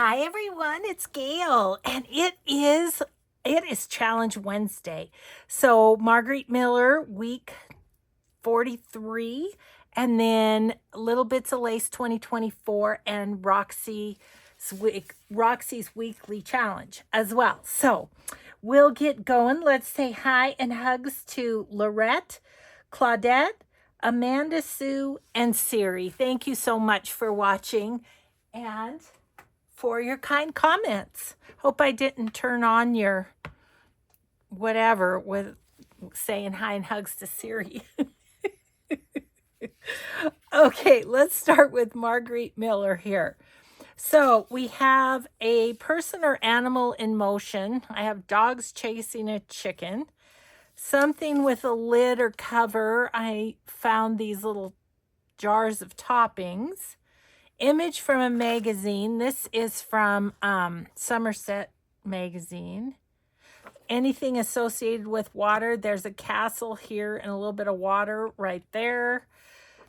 Hi everyone, it's Gail, and it is Challenge Wednesday. So Margarete Miller, week 43, and then Little Bits of Lace 2024, and Roxy's weekly challenge as well. So we'll get going. Let's say hi and hugs to Lorette, Claudette, Amanda Sue, and Siri. Thank you so much for watching and for your kind comments. Hope I didn't turn on your whatever with saying hi and hugs to Siri. Okay, let's start with Margarete Miller here. So we have a person or animal in motion. I have dogs chasing a chicken. Something with a lid or cover. I found these little jars of toppings. Image from a magazine. This is from Somerset magazine. Anything associated with water. There's a castle here and a little bit of water right there.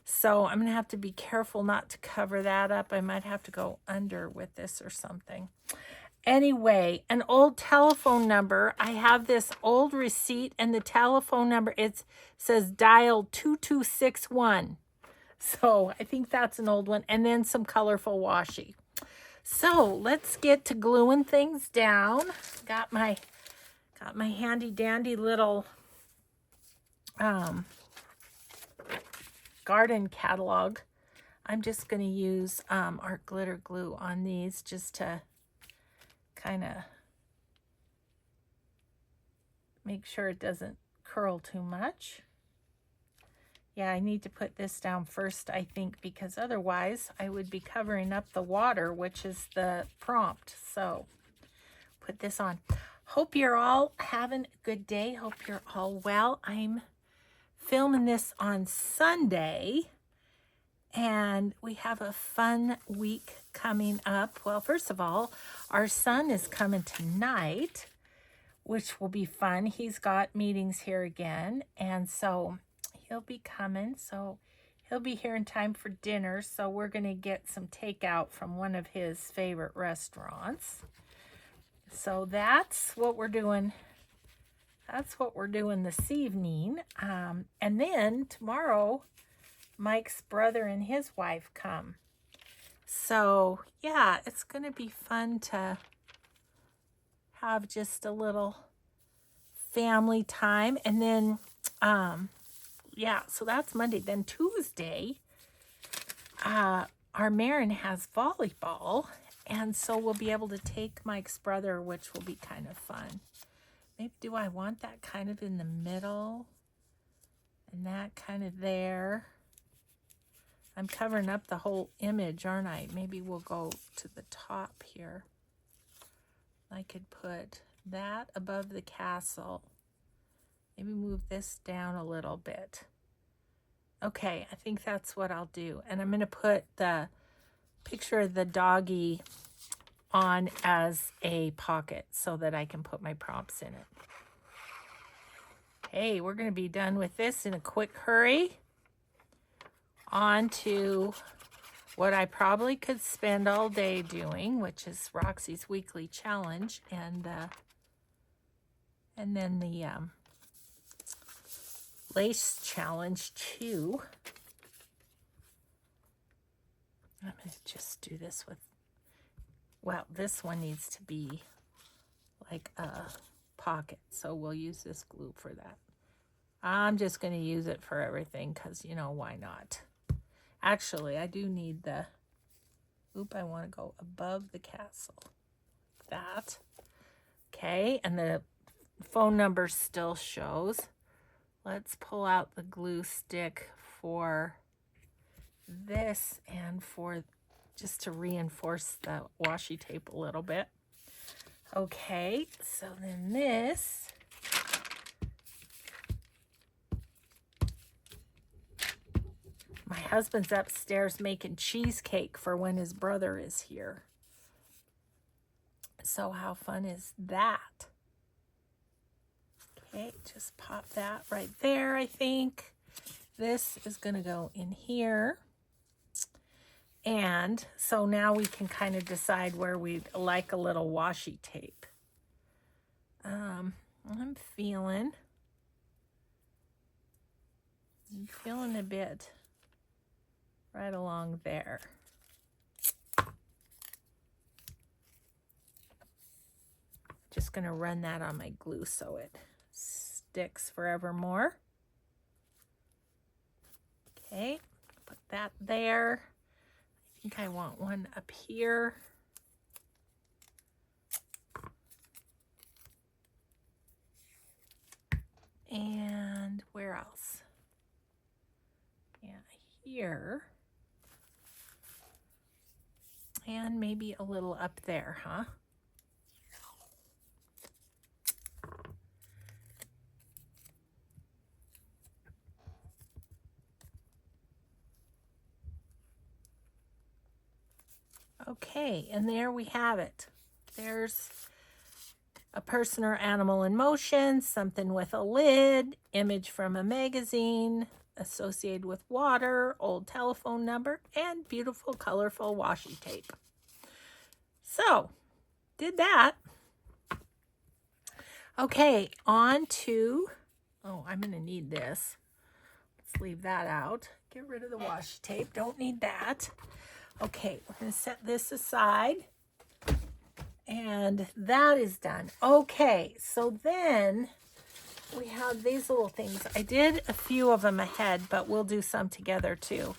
So I'm going to have to be careful not to cover that up. I might have to go under with this or something. Anyway, an old telephone number. I have this old receipt and the telephone number. It says dial 2261. So I think that's an old one. And then some colorful washi. So let's get to gluing things down. Got my handy dandy little garden catalog. I'm just going to use art glitter glue on these just to kind of make sure it doesn't curl too much. Yeah, I need to put this down first, I think, because otherwise I would be covering up the water, which is the prompt. So put this on. Hope you're all having a good day. Hope you're all well. I'm filming this on Sunday, and we have a fun week coming up. Well, first of all, our son is coming tonight, which will be fun. He's got meetings here again, and so he'll be coming. So he'll be here in time for dinner. So we're going to get some takeout from one of his favorite restaurants. So that's what we're doing. That's what we're doing this evening. And then tomorrow, Mike's brother and his wife come. So yeah, it's going to be fun to have just a little family time. And then, yeah, so that's Monday. Then Tuesday, our Marin has volleyball. And so we'll be able to take Mike's brother, which will be kind of fun. Maybe do I want that kind of in the middle? And that kind of there. I'm covering up the whole image, aren't I? Maybe we'll go to the top here. I could put that above the castle. Maybe move this down a little bit. Okay, I think that's what I'll do. And I'm going to put the picture of the doggy on as a pocket so that I can put my prompts in it. Okay, we're going to be done with this in a quick hurry. On to what I probably could spend all day doing, which is Roxy's weekly challenge, and then the lace challenge too. I'm going to just do this with, well, this one needs to be like a pocket, so we'll use this glue for that. I'm just going to use it for everything because, you know, why not? Actually, I do need the, I want to go above the castle. That. Okay, and the phone number still shows. Let's pull out the glue stick for this and for just to reinforce the washi tape a little bit. Okay, so then this. My husband's upstairs making cheesecake for when his brother is here. So how fun is that? Okay, just pop that right there, I think. This is going to go in here. And so now we can kind of decide where we'd like a little washi tape. I'm feeling a bit right along there. Just going to run that on my glue so it sticks forevermore. Okay, put that there. I think I want one up here. And where else? Yeah, here. And maybe a little up there, huh? Okay, and there we have it. There's a person or animal in motion, something with a lid, image from a magazine, associated with water, old telephone number, and beautiful, colorful washi tape. So, did that. Okay, on to, oh, I'm going to need this. Let's leave that out. Get rid of the washi tape. Don't need that. Okay, we're going to set this aside. And that is done. Okay, so then we have these little things. I did a few of them ahead, but we'll do some together too.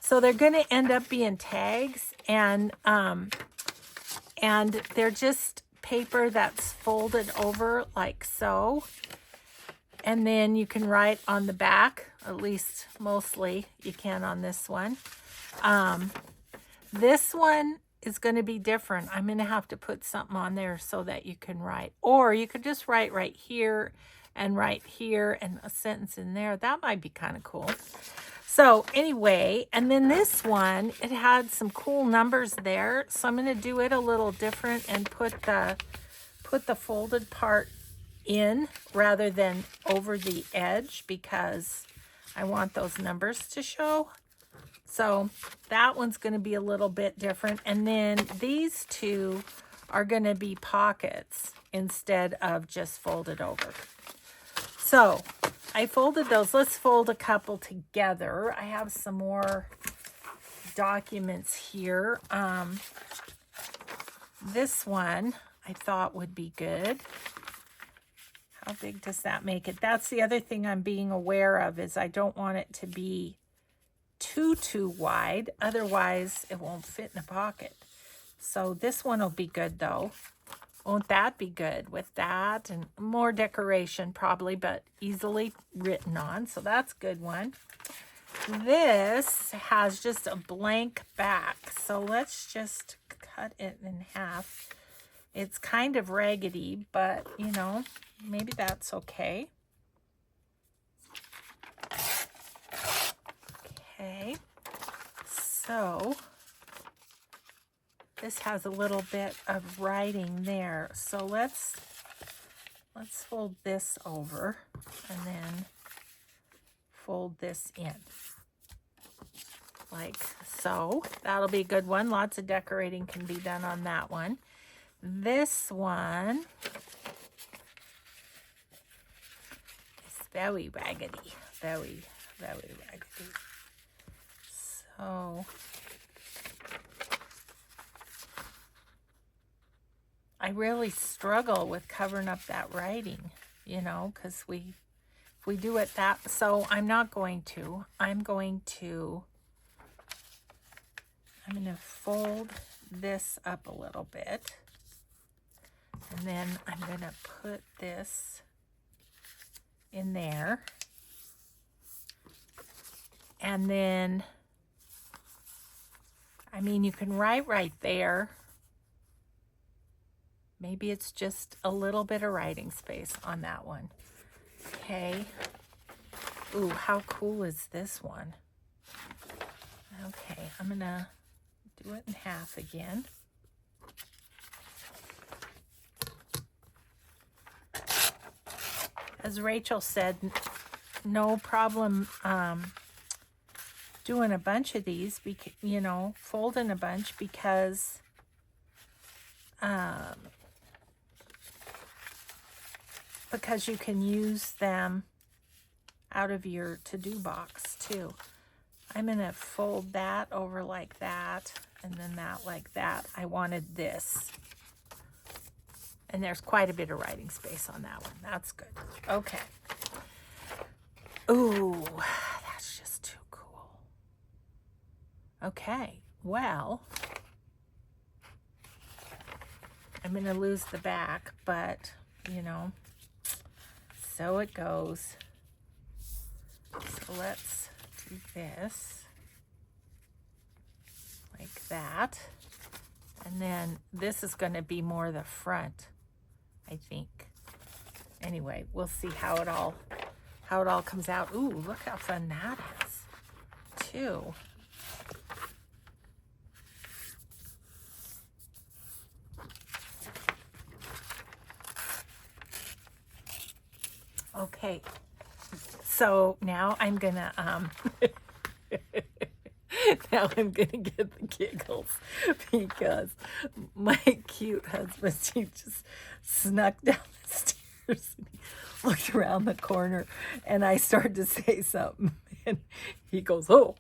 So they're going to end up being tags, and they're just paper that's folded over like so. And then you can write on the back, at least mostly you can on this one. This one is going to be different. I'm going to have to put something on there so that you can write. Or you could just write right here and a sentence in there. That might be kind of cool. So anyway, and then this one, it had some cool numbers there. So I'm going to do it a little different and put the folded part in rather than over the edge because I want those numbers to show. So that one's going to be a little bit different. And then these two are going to be pockets instead of just folded over. So I folded those. Let's fold a couple together. I have some more documents here. This one I thought would be good. How big does that make it? That's the other thing I'm being aware of is I don't want it to be too wide, otherwise it won't fit in a pocket. So this one will be good though. Won't that be good with that and more decoration probably, but easily written on, so that's a good one. This has just a blank back, so let's just cut it in half. It's kind of raggedy, but you know, maybe that's okay. Okay, so this has a little bit of writing there. So let's fold this over and then fold this in like so. That'll be a good one. Lots of decorating can be done on that one. This one is very raggedy, very raggedy. So I really struggle with covering up that writing, you know, because if we do it that, so I'm not going to. I'm going to fold this up a little bit. And then I'm going to put this in there. And then, I mean, you can write right there. Maybe it's just a little bit of writing space on that one. Okay. Ooh, how cool is this one? Okay, I'm going to do it in half again. As Rachel said, no problem doing a bunch of these, you know, folding a bunch because you can use them out of your to-do box too. I'm going to fold that over like that, and then that like that. I wanted this. And there's quite a bit of writing space on that one. That's good. Okay. Ooh, that's just too cool. Okay, well, I'm going to lose the back, but, you know, so it goes. So let's do this like that. And then this is going to be more the front, I think. Anyway, we'll see how it all comes out. Ooh, look how fun that is, too. Okay, so now I'm gonna now I'm gonna get the giggles because my cute husband, he just snuck down the stairs and he looked around the corner, and I started to say something, and he goes, "Oh,"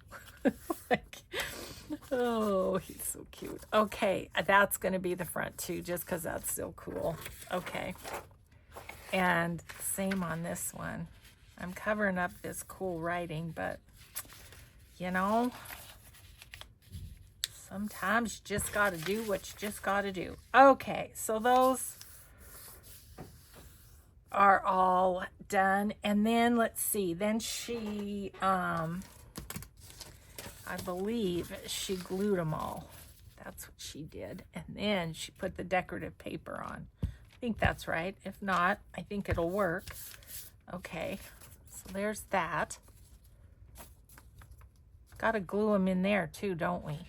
like, oh, he's so cute. Okay, that's gonna be the front too, just because that's so cool. Okay. And same on this one. I'm covering up this cool writing, but, you know, sometimes you just got to do what you just got to do. Okay, so those are all done. And then, let's see, then she, I believe she glued them all. That's what she did. And then she put the decorative paper on. I think that's right. If not, I think it'll work. Okay, so there's that. Got to glue them in there too, don't we?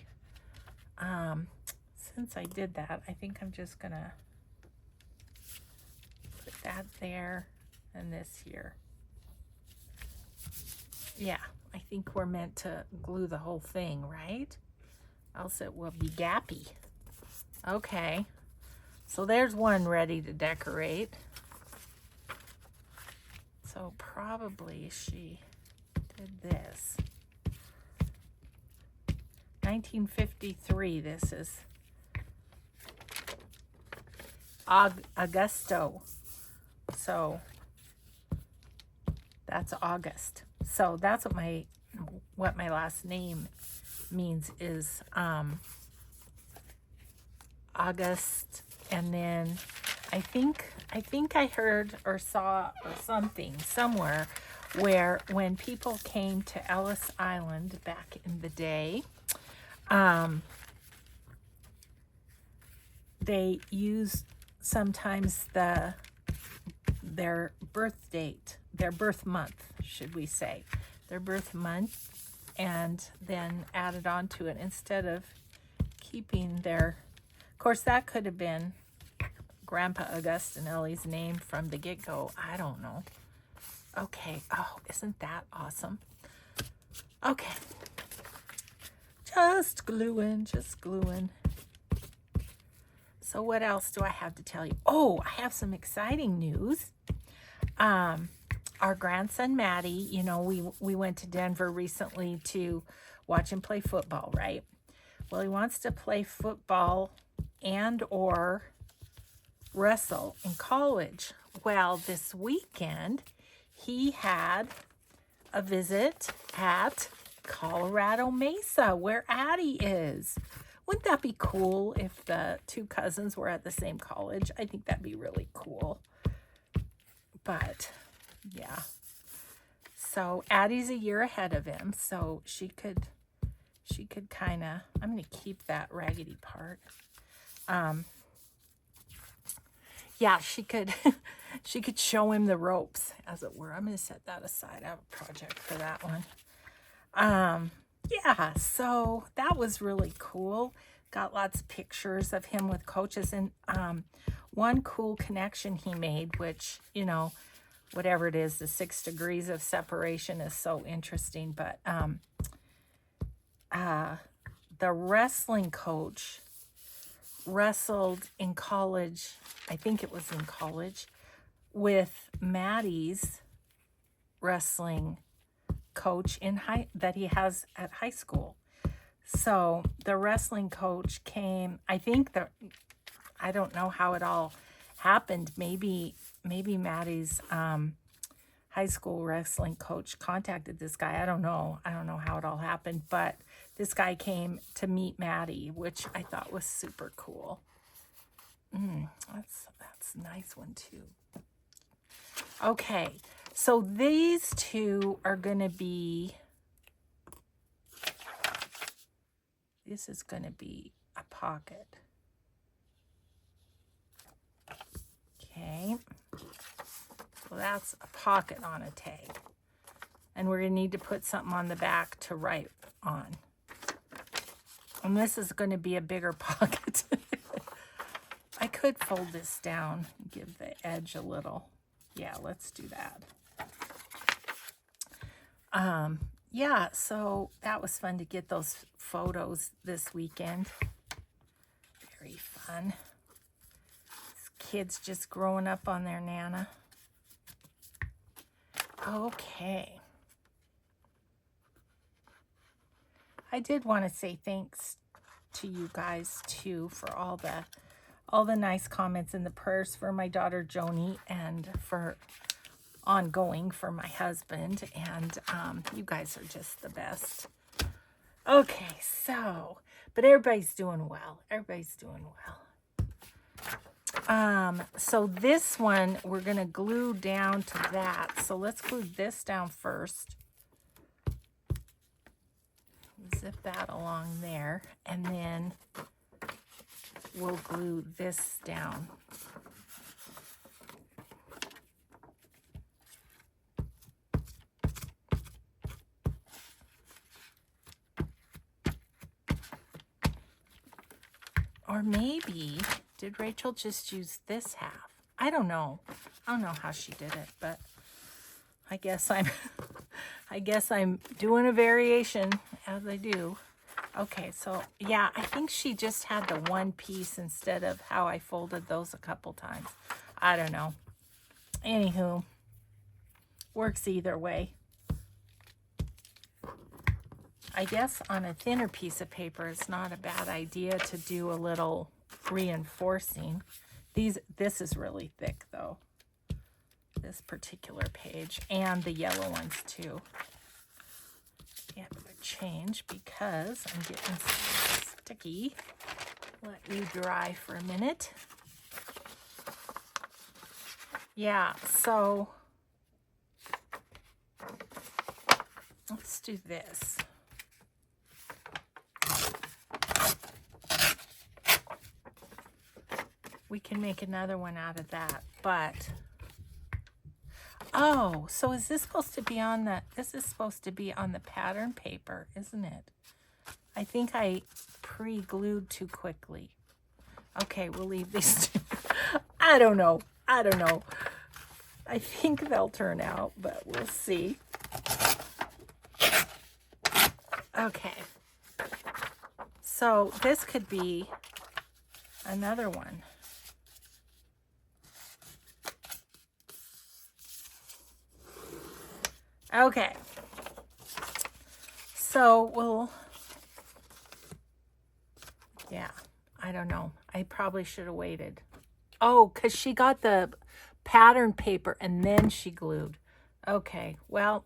Since I did that, I think I'm just gonna put that there and this here. Yeah, I think we're meant to glue the whole thing, right? Else it will be gappy. Okay. So there's one ready to decorate. So probably she did this. 1953, this is Augusto. So that's August. So that's what my last name means is August. And then I think I heard or saw or something somewhere where when people came to Ellis Island back in the day, they used sometimes their birth date, their birth month, should we say, their birth month, and then added on to it instead of keeping their. Of course, that could have been Grandpa Augustinelli's name from the get-go. I don't know. Okay. Oh, isn't that awesome? Okay. Just gluing, just gluing. So what else do I have to tell you? Oh, I have some exciting news. Our grandson, Maddie, you know, we went to Denver recently to watch him play football, right? Well, he wants to play football and or wrestle in college. Well, this weekend he had a visit at Colorado Mesa, where Addie is. Wouldn't that be cool if the two cousins were at the same college? I think that'd be really cool. But yeah, so Addie's a year ahead of him, so she could kind of, I'm going to keep that raggedy part. Yeah, she could show him the ropes, as it were. I'm going to set that aside. I have a project for that one. Yeah, so that was really cool. Got lots of pictures of him with coaches, and one cool connection he made, which, you know, whatever it is, the 6 degrees of separation is so interesting, but the wrestling coach wrestled in college, I think it was in college, with Maddie's wrestling coach that he has at high school. So the wrestling coach came, I don't know how it all happened. Maybe Maddie's high school wrestling coach contacted this guy. I don't know how it all happened, but this guy came to meet Maddie, which I thought was super cool. That's a nice one too. Okay, so these two are going to be, this is going to be a pocket. Okay, so that's a pocket on a tag. And we're going to need to put something on the back to write on. And this is going to be a bigger pocket. I could fold this down and give the edge a little. Yeah, let's do that. Yeah, so that was fun to get those photos this weekend. Very fun. Kids just growing up on their Nana. Okay. I did want to say thanks to you guys too for all the nice comments and the prayers for my daughter Joni, and for ongoing for my husband, and you guys are just the best. Okay, so but everybody's doing well. So this one we're gonna glue down to that. So let's glue this down first. Zip that along there, and then we'll glue this down. Or maybe, did Rachel just use this half? I don't know. I don't know how she did it, but I guess I'm doing a variation as I do. Okay, so yeah, I think she just had the one piece instead of how I folded those a couple times. I don't know. Anywho, works either way. I guess on a thinner piece of paper, it's not a bad idea to do a little reinforcing. This is really thick though, this particular page, and the yellow ones too. Yeah, I'm gonna change because I'm getting sticky. Let you dry for a minute. Yeah, so let's do this. We can make another one out of that, but oh, so is this supposed to be on this is supposed to be on the pattern paper, isn't it? I think I pre-glued too quickly. Okay, we'll leave these two. I don't know. I think they'll turn out, but we'll see. Okay. So this could be another one. Okay, so yeah, I don't know. I probably should have waited. Oh, because she got the pattern paper and then she glued. Okay, well,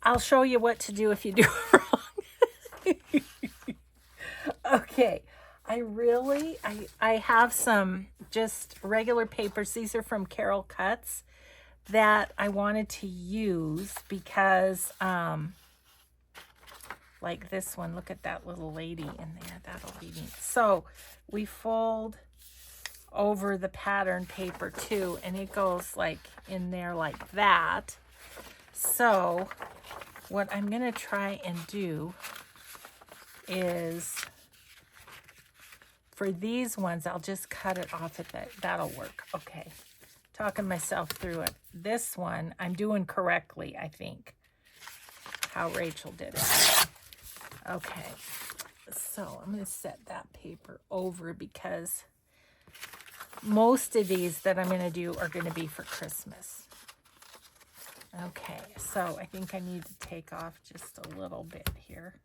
I'll show you what to do if you do it wrong. Okay, I have some just regular papers. These are from Carol Cuts that I wanted to use because like this one, look at that little lady in there, that'll be neat. So we fold over the pattern paper too, and it goes like in there like that. So what I'm gonna try and do is, for these ones, I'll just cut it off at that. That'll work. Okay. Talking myself through it. This one, I'm doing correctly, I think, how Rachel did it. Okay, so I'm going to set that paper over because most of these that I'm going to do are going to be for Christmas. Okay, so I think I need to take off just a little bit here.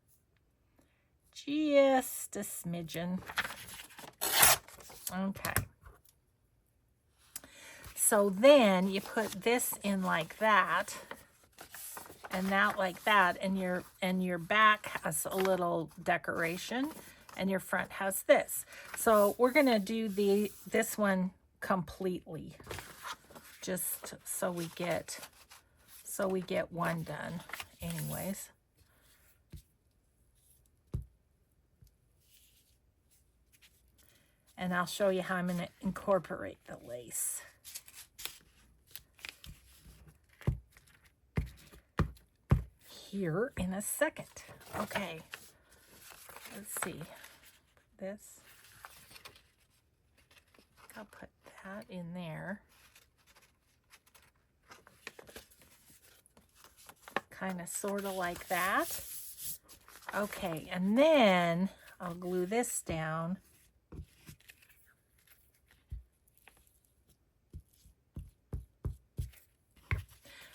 Just a smidgen. Okay. So then you put this in like that, and that like that, and your back has a little decoration, and your front has this. So we're gonna do this one completely, just so we get one done. Anyways. And I'll show you how I'm gonna incorporate the lace. Here in a second. Okay, let's see. This, I'll put that in there. Kind of sort of like that. Okay, and then I'll glue this down.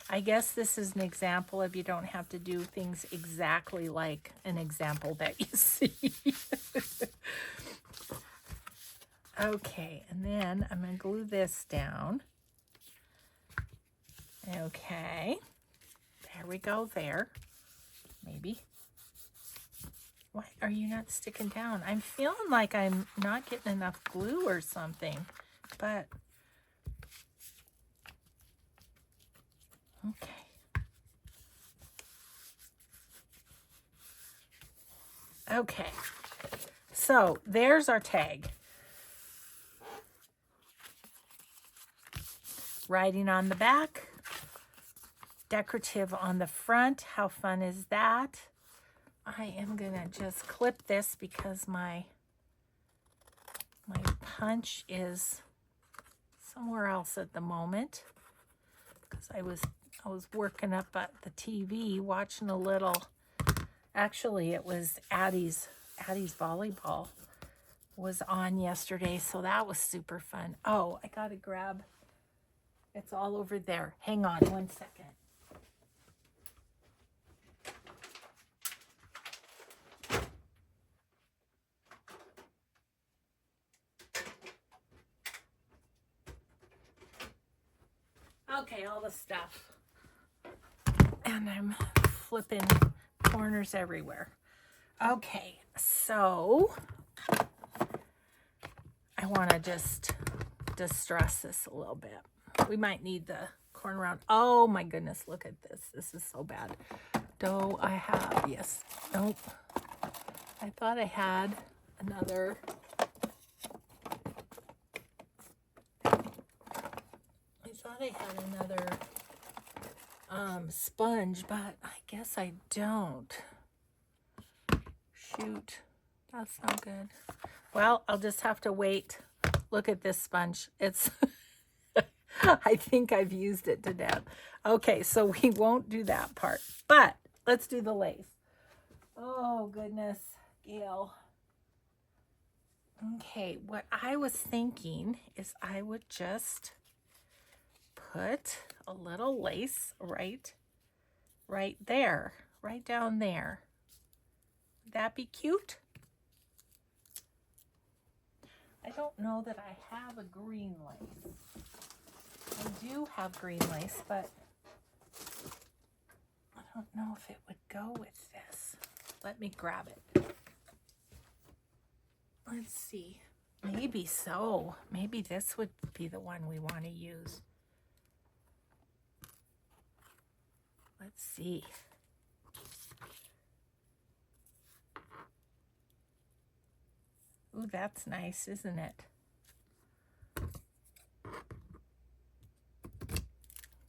I guess this is an example of you don't have to do things exactly like an example that you see. Okay, and then I'm going to glue this down. Okay, there we go there. Maybe. Why are you not sticking down? I'm feeling like I'm not getting enough glue or something, but okay. Okay, so there's our tag. Writing on the back, decorative on the front. How fun is that? I am gonna just clip this because my punch is somewhere else at the moment, because I was working up at the TV watching a little, actually it was Addie's volleyball was on yesterday, so that was super fun. Oh, I gotta grab, it's all over there. Hang on 1 second. Okay, all the stuff. And I'm flipping corners everywhere. Okay, so I want to just distress this a little bit. We might need the corner round. Oh my goodness, look at this. This is so bad. Do I have, yes, nope. I thought I had another. I had another sponge, but I guess I don't. Shoot, that's not good. Well, I'll just have to wait. Look at this sponge. It's, I think I've used it to death. Okay, so we won't do that part, but let's do the lace. Oh, goodness, Gail. Okay, what I was thinking is I would just put a little lace right there, right down there. Would that be cute? I don't know that I have a green lace. I do have green lace, but I don't know if it would go with this. Let me grab it. Let's see. Maybe so. Maybe this would be the one we want to use. Let's see. Ooh, that's nice, isn't it?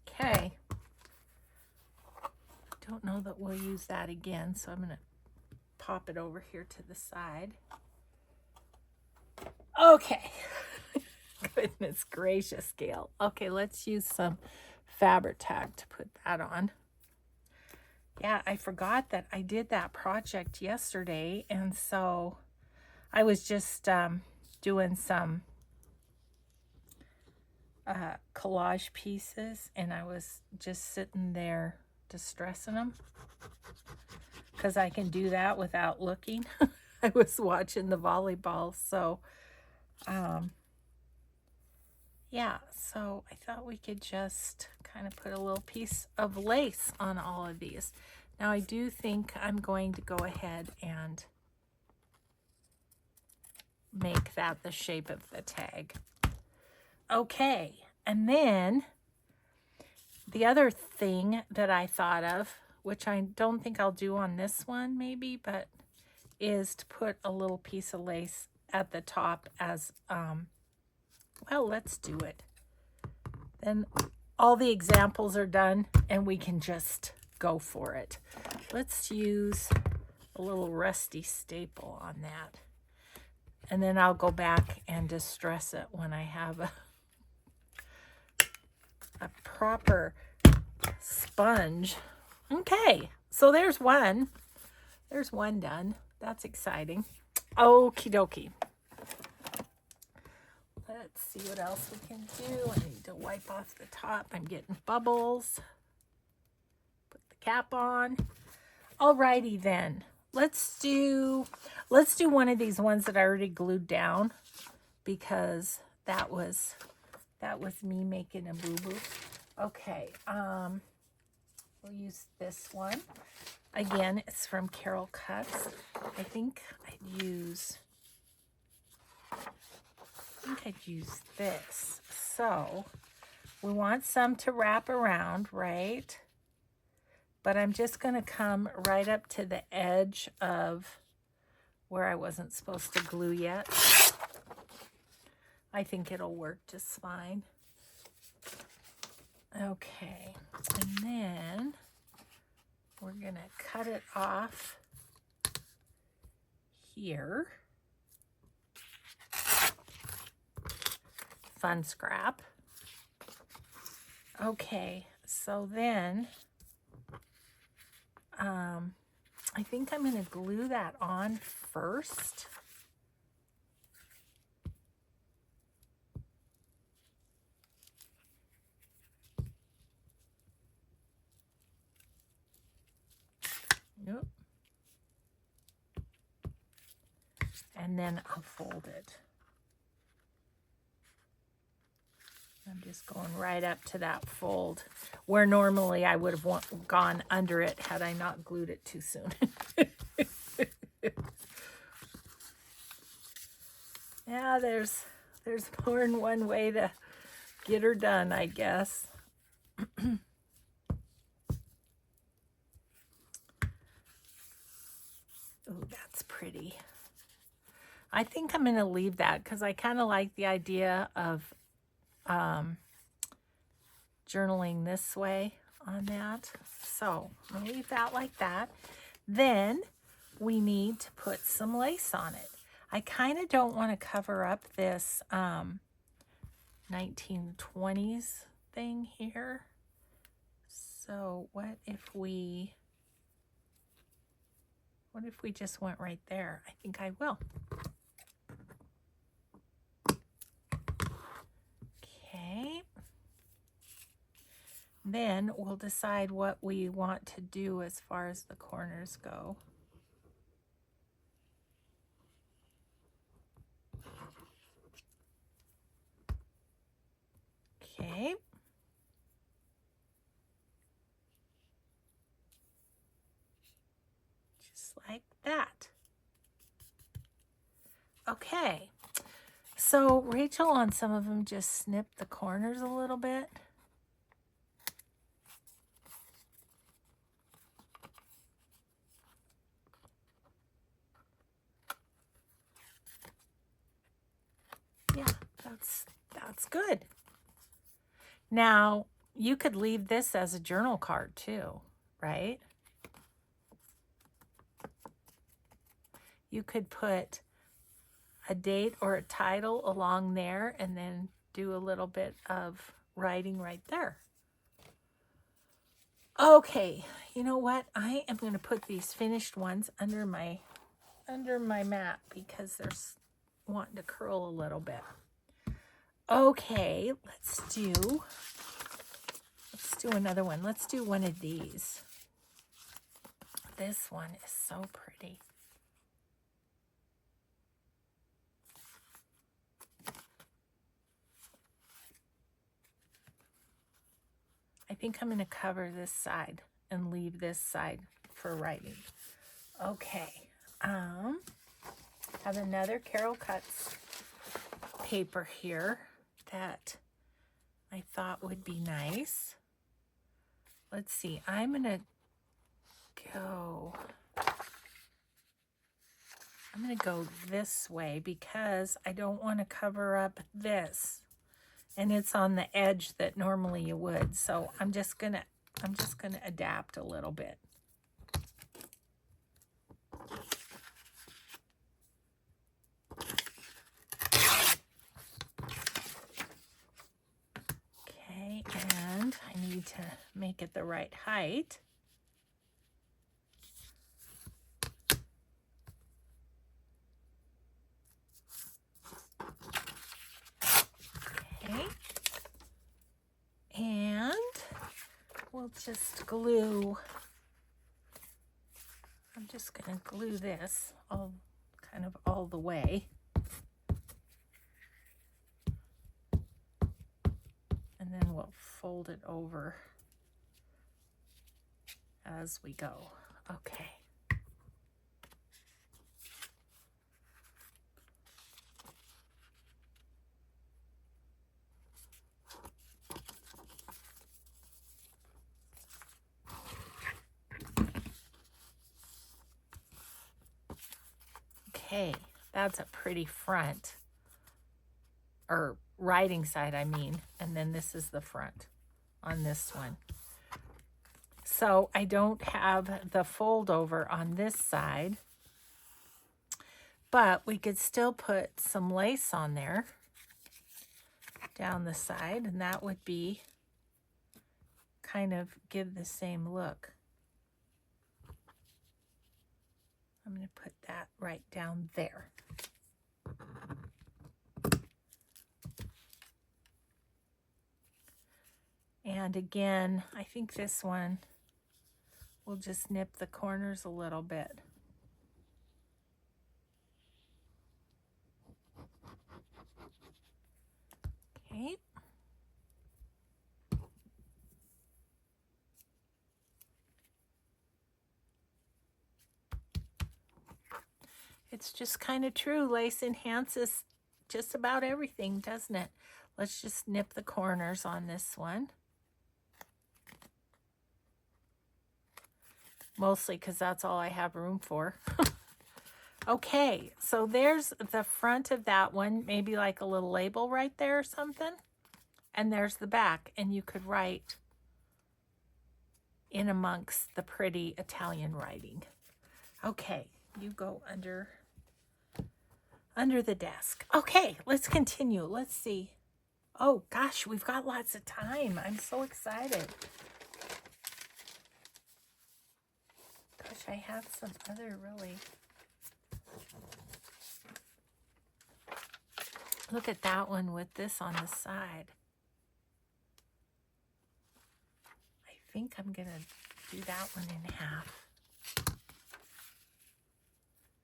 Okay. Don't know that we'll use that again, so I'm going to pop it over here to the side. Okay. Goodness gracious, Gail. Okay, let's use some fabric tack to put that on. yeah, I forgot that I did that project yesterday, and so I was just doing some collage pieces, and I was just sitting there distressing them because I can do that without looking. I was watching the volleyball, so yeah, so I thought we could just kind of put a little piece of lace on all of these. Now I do think I'm going to go ahead and make that the shape of the tag. Okay, and then the other thing that I thought of, which I don't think I'll do on this one maybe, but is to put a little piece of lace at the top as, well, let's do it. Then all the examples are done and we can just go for it. Let's use a little rusty staple on that. And then I'll go back and distress it when I have a proper sponge. Okay, so there's one. There's one done. That's exciting. Okie dokie. Let's see what else we can do. I need to wipe off the top. I'm getting bubbles. Put the cap on. Alrighty then. Let's do one of these ones that I already glued down, because that was me making a boo-boo. Okay, we'll use this one. Again, it's from Carol Cuts. I think I'd use this. So we want some to wrap around, right? But I'm just going to come right up to the edge of where I wasn't supposed to glue yet. I think it'll work just fine. Okay, and then we're going to cut it off here. Fun scrap. Okay, so then I think I'm going to glue that on first. Yep. And then I'll fold it. I'm just going right up to that fold where normally I would have gone under it had I not glued it too soon. Yeah, there's more than one way to get her done, I guess. Oh, that's pretty. I think I'm going to leave that because I kind of like the idea of journaling this way on that. So I'll leave that like that. Then we need to put some lace on it. I kind of don't want to cover up this 1920s thing here. So what if we just went right there? I think I will. Okay. Then we'll decide what we want to do as far as the corners go. Okay. Just like that. Okay. So Rachel on some of them just snipped the corners a little bit. Yeah, that's good. Now, you could leave this as a journal card too, right? You could put a date or a title along there and then do a little bit of writing right there. Okay, you know what? I am going to put these finished ones under my mat because they're wanting to curl a little bit. Okay, let's do another one. Let's do one of these. This one is so pretty. I think I'm going to cover this side and leave this side for writing. Okay. Have another Carol Cuts paper here that I thought would be nice. Let's see. I'm going to go this way because I don't want to cover up this. And it's on the edge that normally you would. So I'm just gonna adapt a little bit. Okay, and I need to make it the right height. Okay. And we'll just glue. I'm just going to glue this kind of all the way. And then we'll fold it over as we go. Okay. Okay, that's a pretty front, or writing side, I mean, and then this is the front on this one. So I don't have the fold over on this side, but we could still put some lace on there down the side, and that would be kind of give the same look. I'm going to put that right down there. And again, I think this one will just nip the corners a little bit. Okay. It's just kind of true. Lace enhances just about everything, doesn't it? Let's just nip the corners on this one. Mostly because that's all I have room for. Okay, so there's the front of that one, maybe like a little label right there or something. And there's the back, and you could write in amongst the pretty Italian writing. Okay, you go under the desk. Okay, let's continue. Let's see. Oh gosh, we've got lots of time. I'm so excited. Gosh, I have some other really... Look at that one with this on the side. I think I'm going to do that one in half.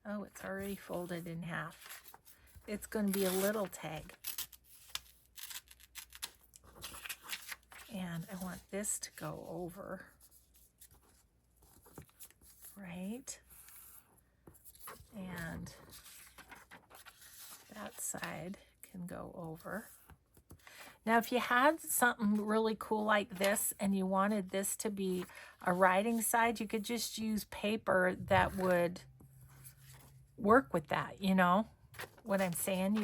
Oh, it's already folded in half. It's going to be a little tag. And I want this to go over. Right? And that side can go over. Now, if you had something really cool like this and you wanted this to be a writing side, you could just use paper that would work with that, you know what I'm saying?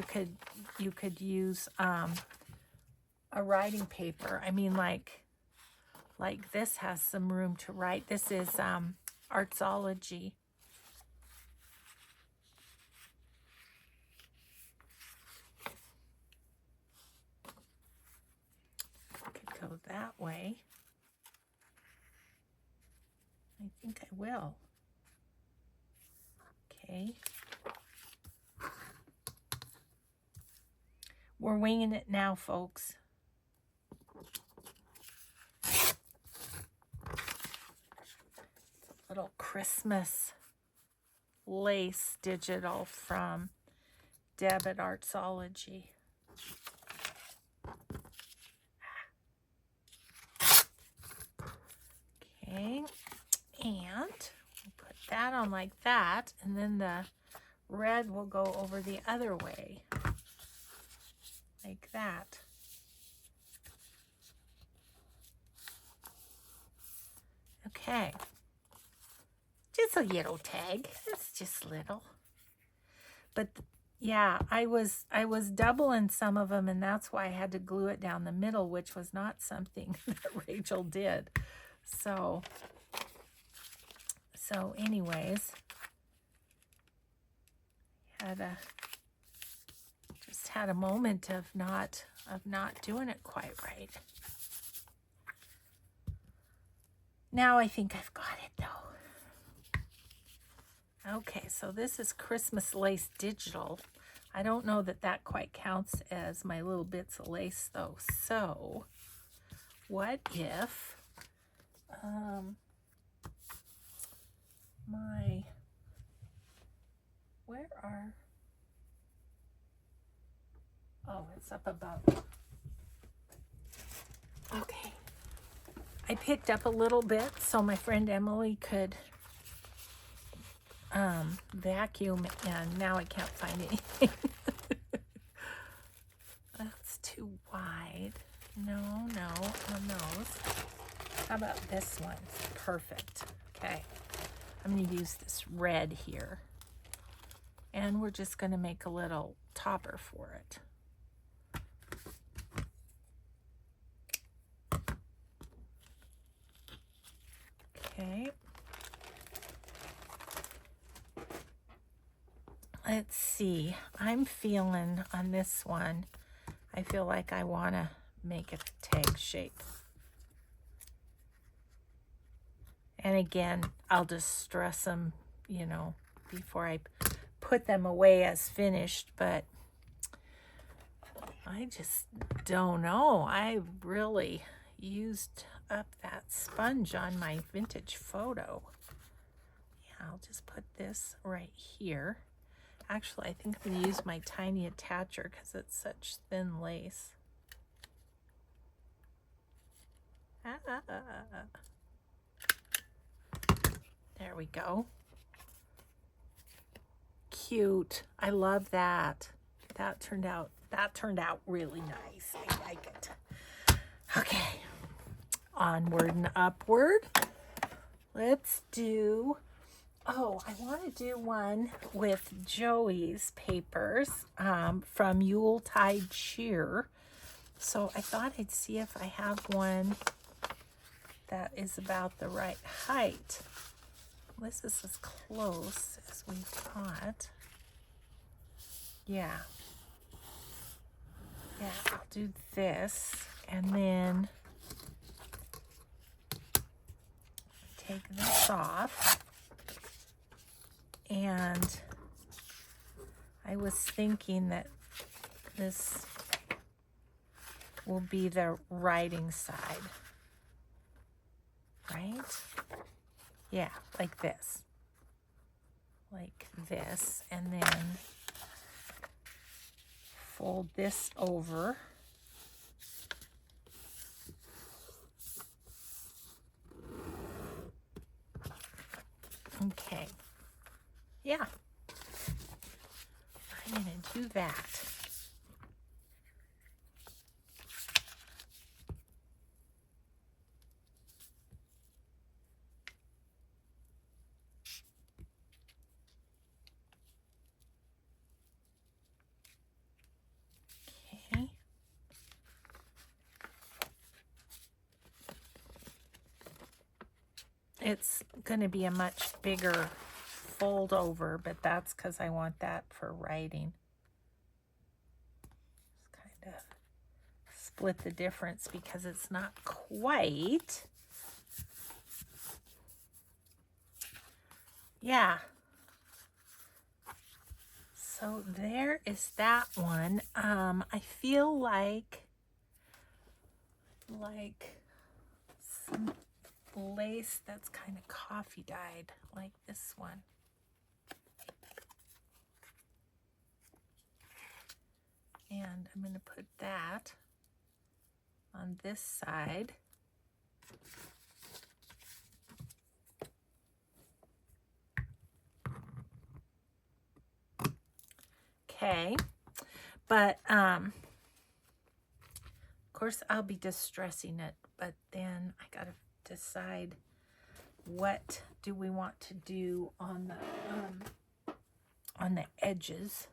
You could use a writing paper. I mean, like this has some room to write. This is Artsology. Could go that way. will. Okay. We're winging it now, folks. It's a little Christmas lace digital from TAPEROLOgy. Okay, and we'll put that on like that, and then the red will go over the other way, like that. Okay, just a little tag. It's just little, but yeah, I was doubling some of them, and that's why I had to glue it down the middle, which was not something that Rachel did. So anyways, just had a moment of not doing it quite right. Now I think I've got it though. Okay, so this is Christmas lace digital. I don't know that that quite counts as my little bits of lace though. So what if where are, oh, it's up above. Okay, I picked up a little bit so my friend Emily could vacuum, and now I can't find anything. That's too wide. No, on those. How about this one? Perfect. Okay, I'm going to use this red here, and we're just going to make a little topper for it. Okay. Let's see. I'm feeling on this one, I feel like I want to make it a tag shape. And again, I'll just stress them, you know, before I put them away as finished, but I just don't know. I really used up that sponge on my vintage photo. Yeah, I'll just put this right here. Actually, I think I'm going to use my tiny attacher because it's such thin lace. There we go. Cute. I love that. That turned out really nice. I like it. Okay. Onward and upward. Let's do, oh, I want to do one with Joey's papers from Yuletide Cheer. So I thought I'd see if I have one that is about the right height. This is as close as we've got. Yeah. Yeah, I'll do this, and then take this off. And I was thinking that this will be the writing side, right? Yeah, like this, and then fold this over. Okay, yeah, I'm gonna do that. It's going to be a much bigger fold over, but that's because I want that for writing. Just kind of split the difference because it's not quite yeah. So there is that one. I feel like some lace that's kind of coffee dyed, like this one. And I'm going to put that on this side. Okay, but of course I'll be distressing it, but then I gotta decide what do we want to do on the edges.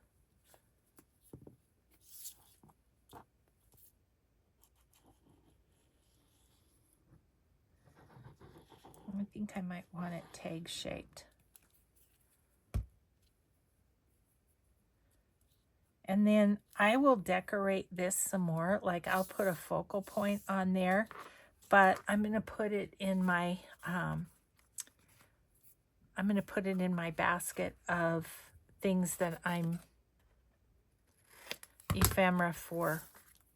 I think I might want it tag shaped. And then I will decorate this some more. Like I'll put a focal point on there, but I'm going to put it in my, basket of things that I'm ephemera for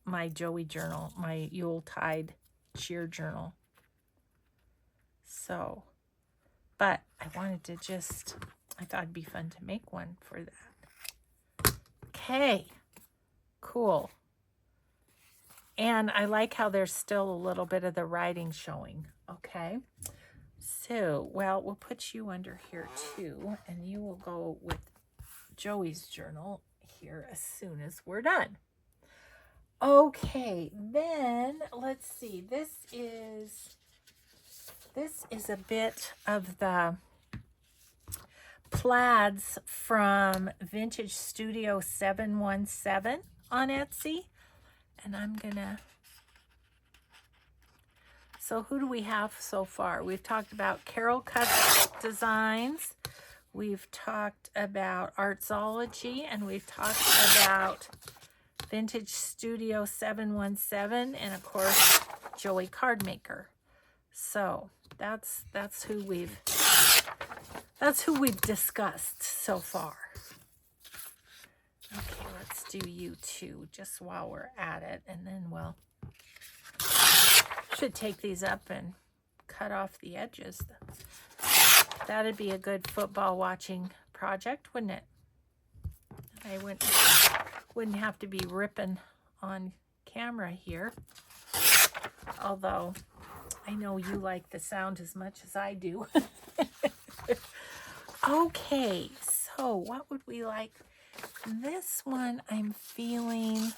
my Joey journal, my Yuletide cheer journal. So, but I wanted to I thought it'd be fun to make one for that. Okay, cool. And I like how there's still a little bit of the writing showing. Okay, so, well, we'll put you under here too, and you will go with Joey's journal here as soon as we're done. Okay, then let's see. This is a bit of the plaids from Vintage Studio 717 on Etsy. And I'm gonna, so who do we have so far? We've talked about Carol Cuts Designs. We've talked about Artsology, and we've talked about Vintage Studio 717, and of course, Joey Cardmaker. So that's who we've discussed so far. Okay, let's do you two just while we're at it, and then we'll should take these up and cut off the edges. That'd be a good football watching project, wouldn't it? I wouldn't have to be ripping on camera here. Although I know you like the sound as much as I do. Okay, so what would we like? This one I'm feeling.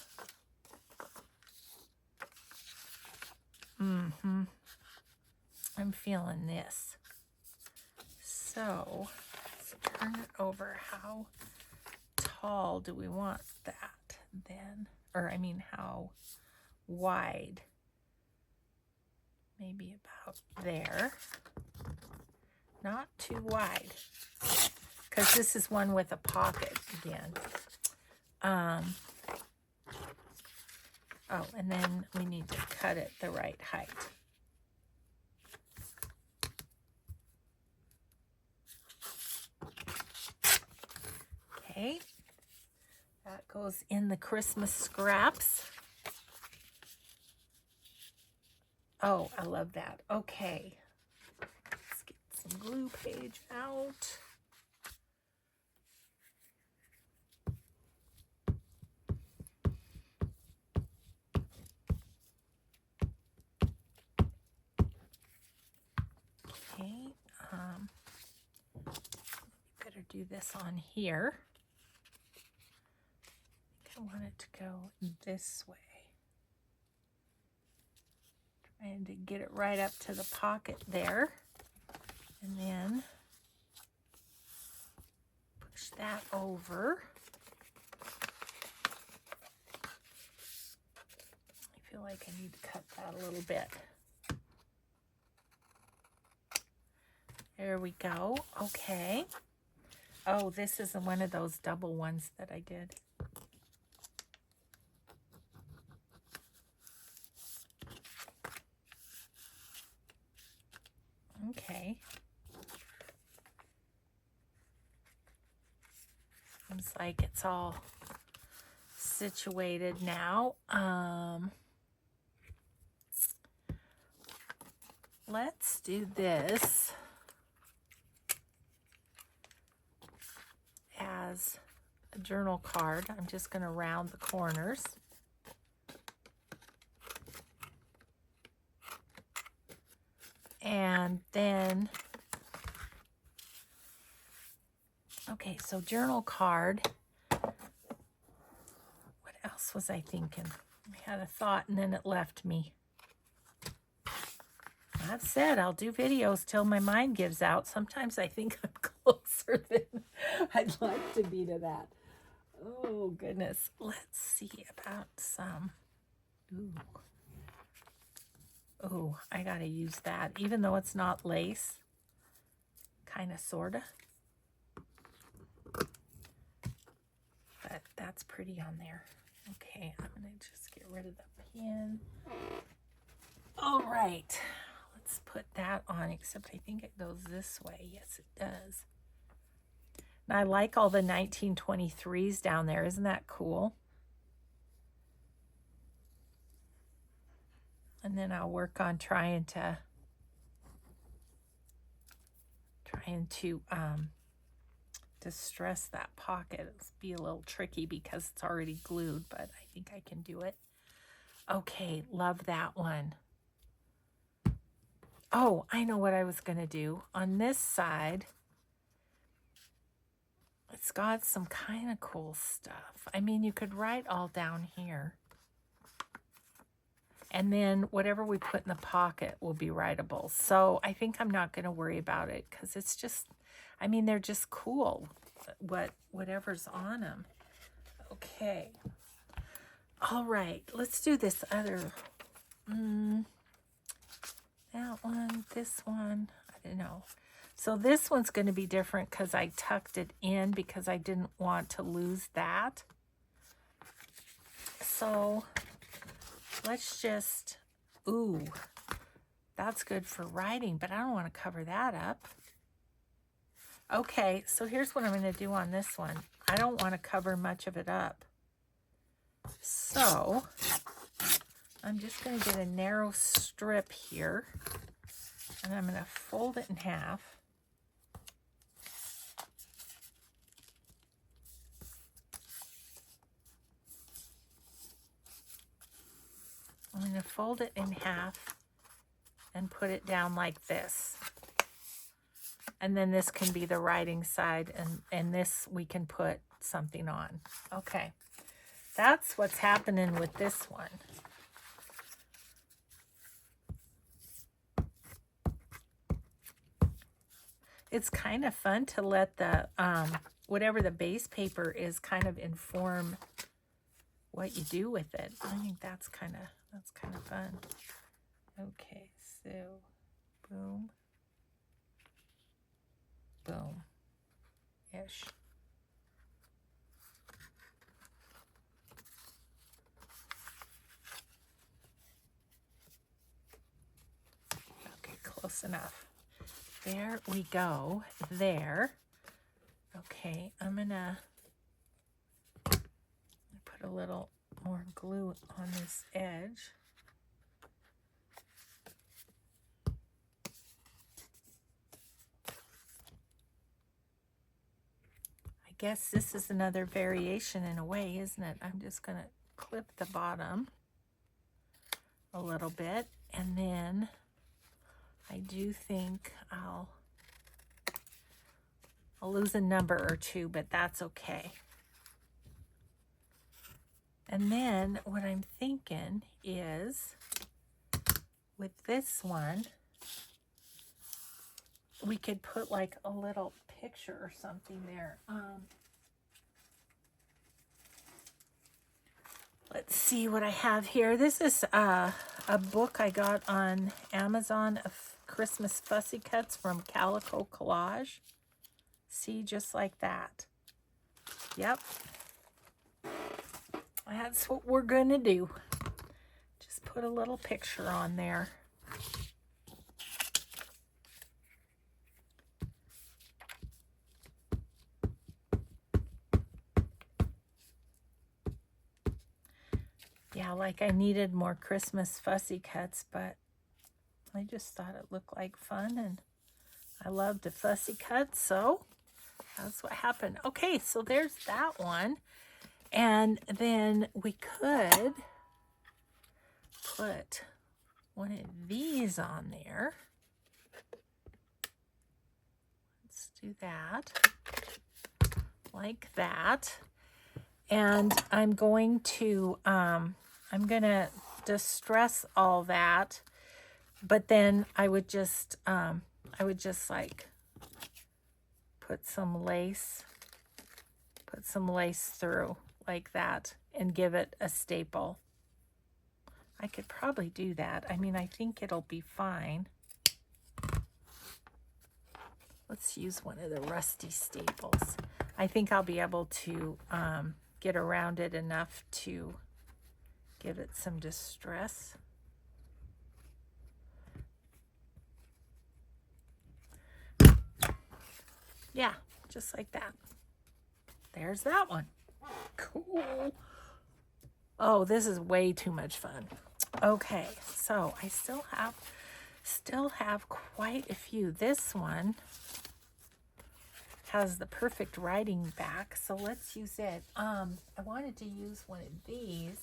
I'm feeling this. So let's turn it over. How tall do we want that then? Or I mean, how wide? Maybe about there. Not too wide, because this is one with a pocket again. Oh, and then we need to cut it the right height. Okay, that goes in the Christmas scraps. Oh, I love that. Okay, let's get some glue page out. Okay, better do this on here. I want it to go this way. Trying to get it right up to the pocket there. And then push that over. I feel like I need to cut that a little bit. There we go. Okay. Oh, this is one of those double ones that I did. Okay. like it's all situated now. Let's do this as a journal card. I'm just going to round the corners. And then, okay, so journal card. What else was I thinking? I had a thought and then it left me. I've said I'll do videos till my mind gives out. Sometimes I think I'm closer than I'd like to be to that. Oh, goodness. Let's see about some. Ooh. Oh, I got to use that. Even though it's not lace. Kind of, sort of. But that's pretty on there. Okay, I'm going to just get rid of the pin. All right. Let's put that on, except I think it goes this way. Yes, it does. And I like all the 1923s down there. Isn't that cool? And then I'll work on trying to distress that pocket. It'll be a little tricky because it's already glued, but I think I can do it. Okay, love that one. Oh, I know what I was going to do. On this side, it's got some kind of cool stuff. I mean, you could write all down here. And then whatever we put in the pocket will be writable. So I think I'm not going to worry about it because it's just, I mean, they're just cool, whatever's on them. Okay. All right, let's do this other, that one, this one, I don't know. So this one's going to be different because I tucked it in because I didn't want to lose that. So let's just, ooh, that's good for writing, but I don't want to cover that up. Okay, so here's what I'm going to do on this one. I don't want to cover much of it up. So I'm just going to get a narrow strip here, and I'm going to fold it in half. I'm going to fold it in half and put it down like this. And then this can be the writing side, and this we can put something on. Okay, that's what's happening with this one. It's kind of fun to let the, whatever the base paper is, kind of inform what you do with it. I think that's kind of fun. Okay, so boom, boom, ish. Okay, close enough. There we go. There. Okay, I'm gonna put a little more glue on this edge. I guess this is another variation in a way, isn't it? I'm just gonna clip the bottom a little bit, and then I do think I'll lose a number or two, but that's okay. And then what I'm thinking is with this one, we could put like a little picture or something there. Let's see what I have here. This is a book I got on Amazon of Christmas fussy cuts from Calico Collage. See, just like that. Yep. That's what we're going to do. Just put a little picture on there. Yeah, like I needed more Christmas fussy cuts, but I just thought it looked like fun, and I love to fussy cut, so that's what happened. Okay, so there's that one. And then we could put one of these on there. Let's do that, like that. And I'm going to distress all that, but then I would just like put some lace through like that and give it a staple. I could probably do that. I mean, I think it'll be fine. Let's use one of the rusty staples. I think I'll be able to get around it enough to give it some distress. Yeah, just like that. There's that one. Cool. Oh, this is way too much fun. Okay, so I still have quite a few. This one has the perfect writing back, so let's use it. I wanted to use one of these.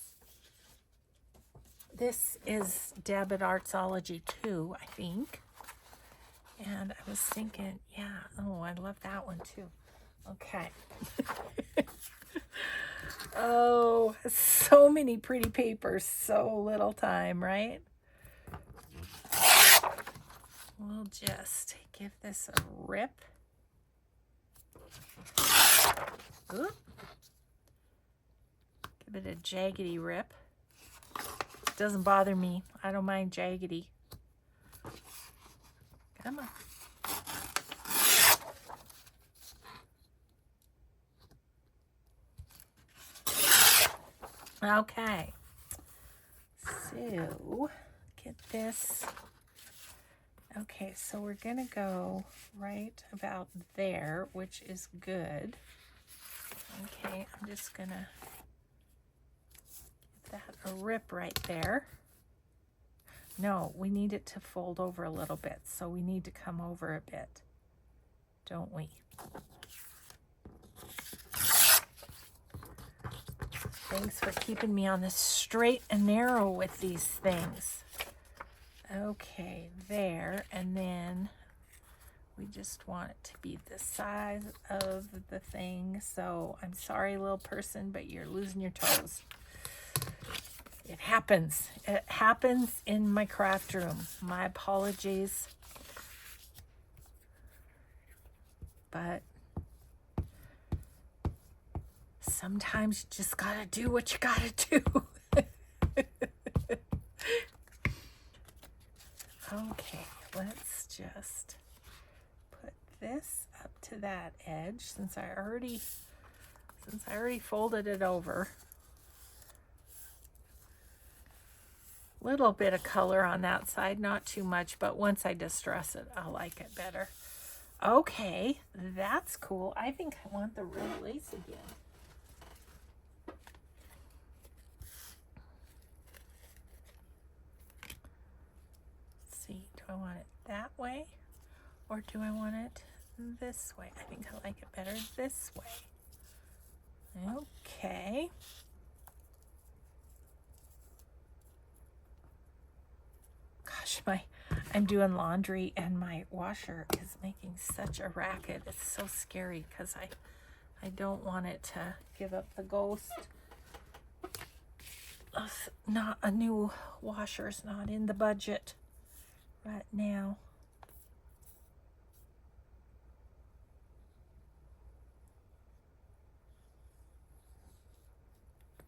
This is Debit Artsology 2, I think. And I was thinking, yeah, oh, I love that one too. Okay. Oh, so many pretty papers, so little time, right? We'll just give this a rip. Oop. Give it a jaggedy rip. Doesn't bother me. I don't mind jaggedy. Come on. Okay. So, get this. Okay, so we're going to go right about there, which is good. Okay, I'm just going to give that a rip right there. No, we need it to fold over a little bit, so we need to come over a bit, don't we? Thanks for keeping me on the straight and narrow with these things. Okay, there, and then we just want it to be the size of the thing. So I'm sorry, little person, but you're losing your toes. It happens. It happens in my craft room. My apologies. But sometimes you just gotta do what you gotta do. Okay, let's just put this up to that edge since I already folded it over. Little bit of color on that side, not too much, but once I distress it, I'll like it better. Okay, that's cool. I think I want the red lace again. Let's see, do I want it that way or do I want it this way? I think I like it better this way. Okay. Gosh, I'm doing laundry and my washer is making such a racket. It's so scary because I don't want it to give up the ghost. Not a new washer's not in the budget right now.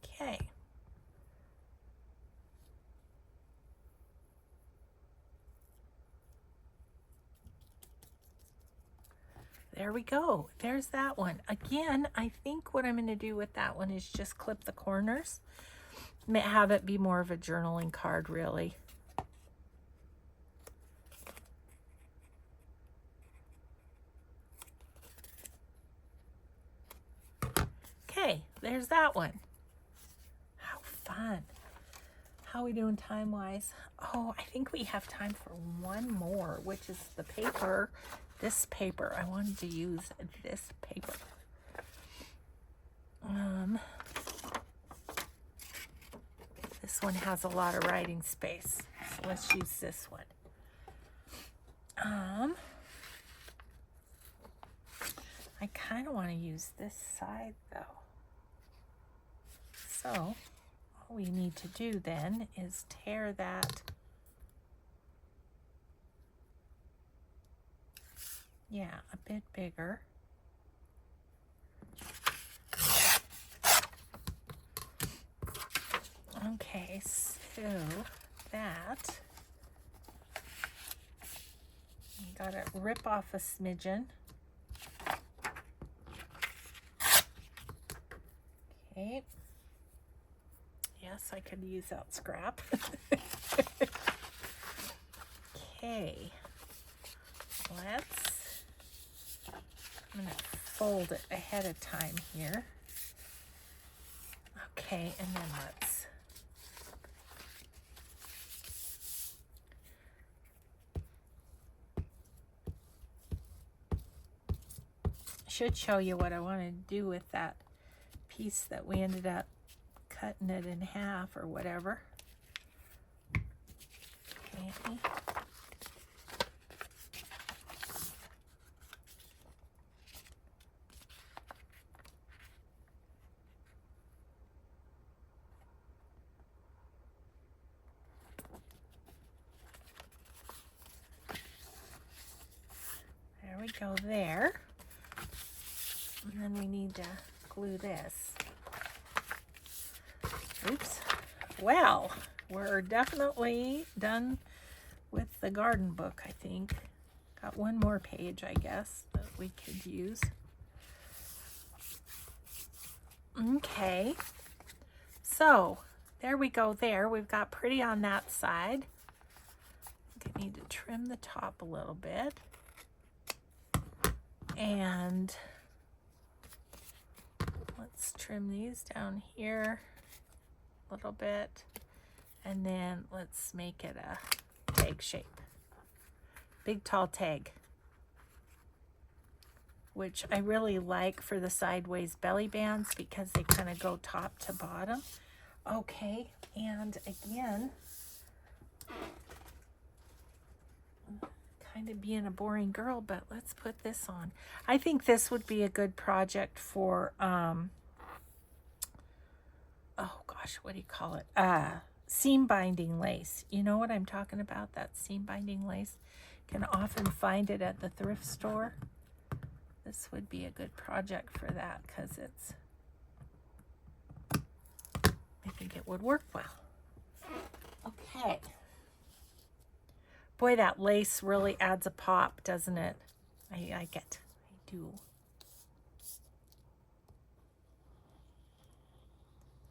Okay. There we go. There's that one. Again, I think what I'm going to do with that one is just clip the corners. Have it be more of a journaling card, really. Okay, there's that one. How fun. How are we doing time-wise? Oh, I think we have time for one more, which is the paper. This paper. I wanted to use this paper. This one has a lot of writing space, so let's use this one. I kind of want to use this side though. So all we need to do then is tear that. Yeah, a bit bigger. Okay, so that, you gotta rip off a smidgen. Okay. Yes, I could use that scrap. Okay. I'm gonna fold it ahead of time here. Okay, and then let's should show you what I want to do with that piece that we ended up cutting it in half or whatever. Okay. There we go there. And then we need to glue this. Oops. Well, we're definitely done with the garden book, I think. Got one more page, I guess, that we could use. Okay. So, there we go there. We've got pretty on that side. I think I need to trim the top a little bit. And let's trim these down here a little bit, and then let's make it a tag shape. Big tall tag, which I really like for the sideways belly bands because they kind of go top to bottom. Okay, and again, kind of being a boring girl, but let's put this on. I think this would be a good project for oh gosh, what do you call it? Seam binding lace. You know what I'm talking about? That seam binding lace. Can often find it at the thrift store. This would be a good project for that because it's, I think it would work well. Okay. Boy, that lace really adds a pop, doesn't it? I like it. I do.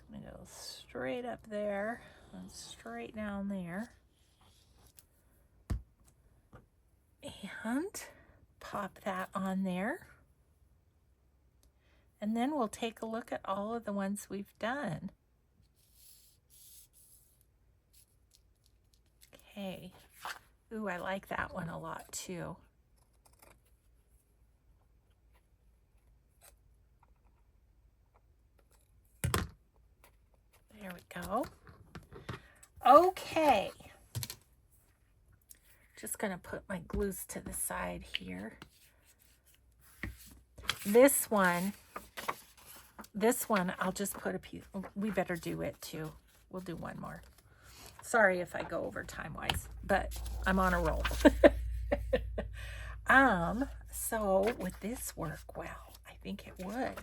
I'm going to go straight up there and straight down there. And pop that on there. And then we'll take a look at all of the ones we've done. Okay. Ooh, I like that one a lot too. There we go. Okay. Just gonna put my glues to the side here. This one, I'll just put a piece. We better do it too. We'll do one more. Sorry if I go over time-wise, but I'm on a roll. So would this work well? I think it would.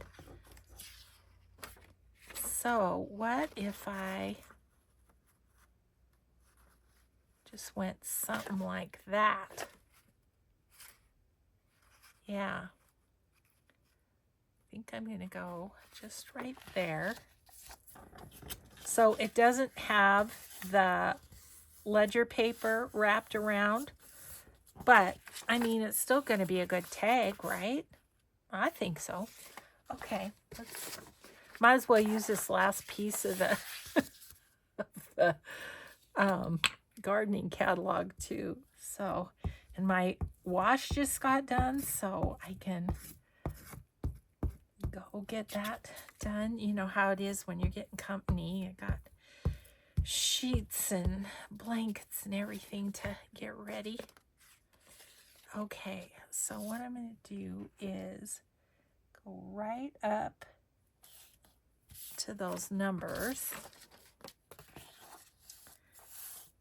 So what if I just went something like that? Yeah. I think I'm going to go just right there. So it doesn't have the ledger paper wrapped around, but I mean, it's still going to be a good tag, right? I think so. Okay, might as well use this last piece of the the gardening catalog too. So, and my wash just got done, so I can go get that done. You know how it is when you're getting company. I got sheets and blankets and everything to get ready. Okay, so what I'm going to do is go right up to those numbers,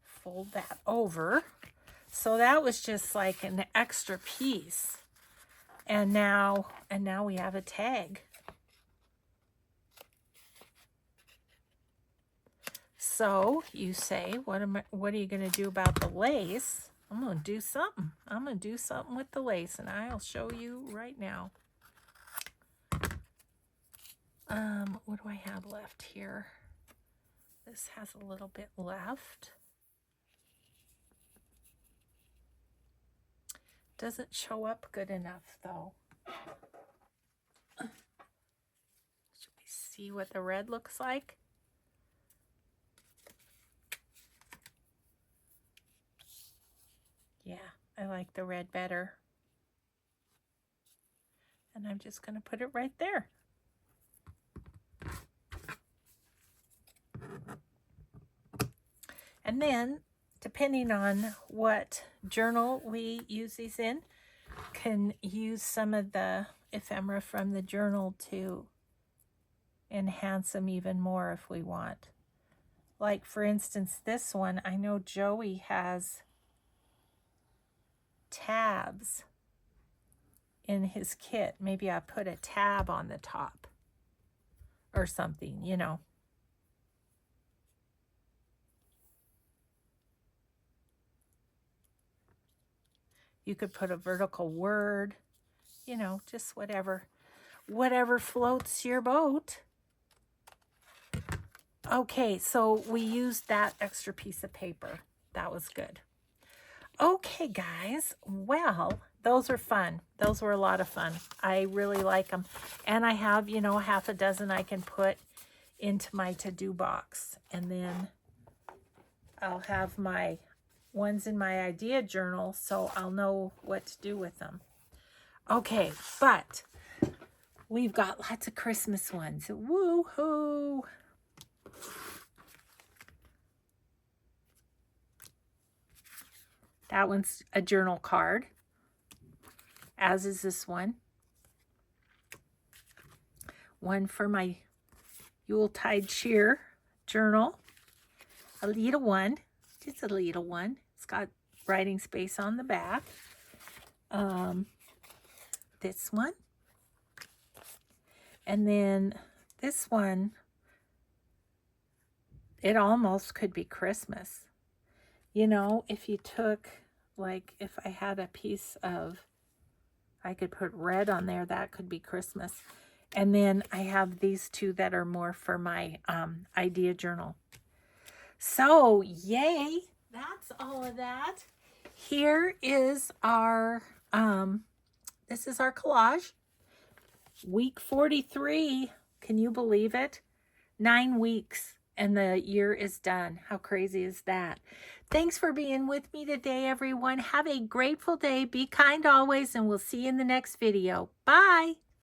fold that over. So that was just like an extra piece. And now we have a tag. So you say, what are you going to do about the lace? I'm going to do something. I'm going to do something with the lace, and I'll show you right now. What do I have left here? This has a little bit left. Doesn't show up good enough though. Should we see what the red looks like? Yeah, I like the red better. And I'm just going to put it right there. And then, depending on what journal we use these in, can use some of the ephemera from the journal to enhance them even more if we want. Like, for instance, this one, I know Joey has tabs in his kit. Maybe I put a tab on the top or something, you know. You could put a vertical word, you know, just whatever floats your boat. Okay, so we used that extra piece of paper. That was good. Okay, guys, well, those are fun. Those were a lot of fun. I really like them. And I have, you know, half a dozen I can put into my to-do box. And then I'll have my ones in my idea journal, so I'll know what to do with them. Okay, but we've got lots of Christmas ones. Woo-hoo! That one's a journal card, as is this one. One for my Yuletide cheer journal. A little one, just a little one. It's got writing space on the back. This one. And then this one, it almost could be Christmas. You know, if you took, like, if I had a piece of, I could put red on there, that could be Christmas. And then I have these two that are more for my idea journal. So, yay, that's all of that. Here is our, this is our collage. Week 43, can you believe it? 9 weeks. And the year is done. How crazy is that? Thanks for being with me today, everyone. Have a grateful day. Be kind always, and we'll see you in the next video. Bye.